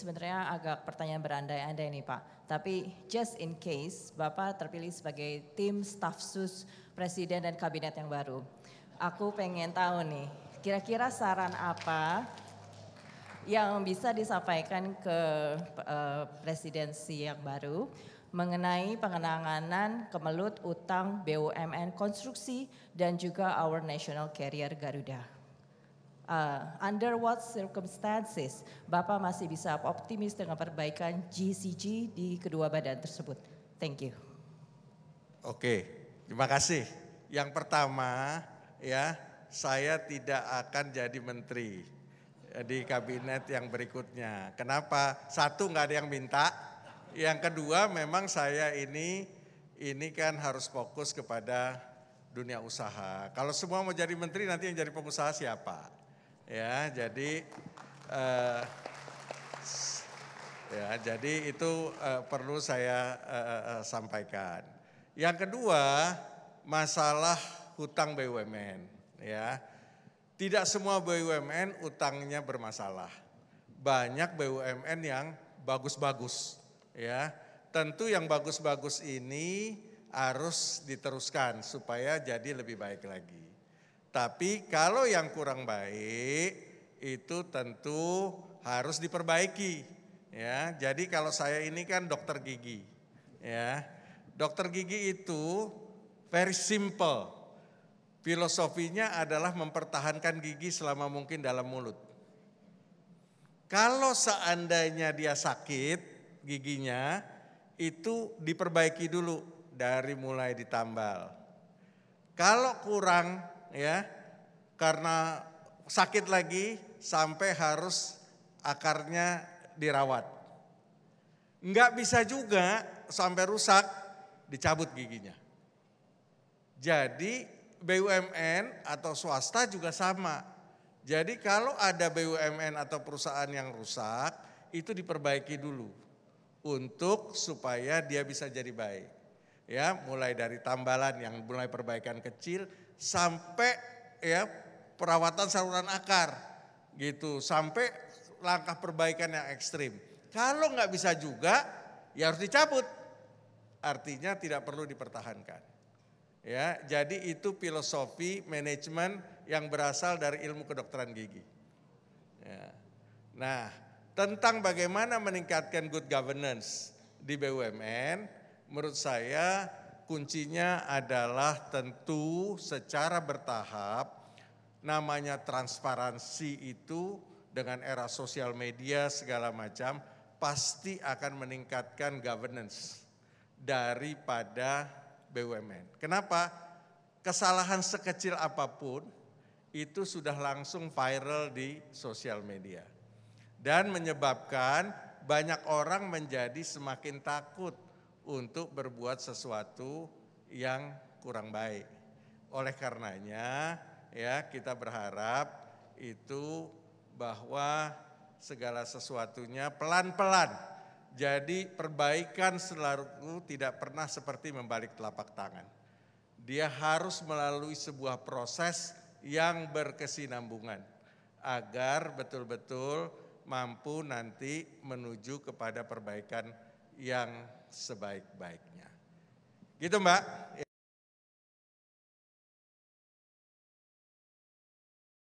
sebenarnya agak pertanyaan berandai-andai nih Pak. Tapi just in case Bapak terpilih sebagai tim staf sus Presiden dan Kabinet yang baru. Aku pengen tahu nih, kira-kira saran apa yang bisa disampaikan ke presidensi yang baru mengenai pengenanganan kemelut utang BUMN konstruksi dan juga Our National Carrier Garuda. Under what circumstances Bapak masih bisa optimis dengan perbaikan GCG di kedua badan tersebut? Thank you. Oke, terima kasih. Yang pertama ya, saya tidak akan jadi menteri di kabinet yang berikutnya. Kenapa? Satu, nggak ada yang minta. Yang kedua, memang saya ini kan harus fokus kepada dunia usaha. Kalau semua mau jadi menteri, nanti yang jadi pengusaha siapa? Ya, jadi itu perlu saya sampaikan. Yang kedua, masalah hutang BUMN. Ya, tidak semua BUMN utangnya bermasalah. Banyak BUMN yang bagus-bagus. Ya, tentu yang bagus-bagus ini harus diteruskan supaya jadi lebih baik lagi. Tapi kalau yang kurang baik itu tentu harus diperbaiki. Ya, jadi kalau saya ini kan dokter gigi. Ya, dokter gigi itu very simple. Filosofinya adalah mempertahankan gigi selama mungkin dalam mulut. Kalau seandainya dia sakit giginya, itu diperbaiki dulu dari mulai ditambal. Kalau kurang ya, karena sakit lagi sampai harus akarnya dirawat. Enggak bisa juga sampai rusak dicabut giginya. Jadi BUMN atau swasta juga sama. Jadi kalau ada BUMN atau perusahaan yang rusak, itu diperbaiki dulu untuk supaya dia bisa jadi baik. Ya, mulai dari tambalan yang mulai perbaikan kecil sampai ya perawatan saluran akar gitu, sampai langkah perbaikan yang ekstrim. Kalau nggak bisa juga, ya harus dicabut. Artinya tidak perlu dipertahankan. Ya, jadi itu filosofi manajemen yang berasal dari ilmu kedokteran gigi. Ya. Nah, tentang bagaimana meningkatkan good governance di BUMN, menurut saya kuncinya adalah tentu secara bertahap. Namanya transparansi itu dengan era sosial media segala macam pasti akan meningkatkan governance daripada BUMN. Kenapa? Kesalahan sekecil apapun itu sudah langsung viral di sosial media. Dan menyebabkan banyak orang menjadi semakin takut untuk berbuat sesuatu yang kurang baik. Oleh karenanya ya kita berharap itu bahwa segala sesuatunya pelan-pelan. Jadi perbaikan selalu tidak pernah seperti membalik telapak tangan. Dia harus melalui sebuah proses yang berkesinambungan agar betul-betul mampu nanti menuju kepada perbaikan yang sebaik-baiknya. Gitu Mbak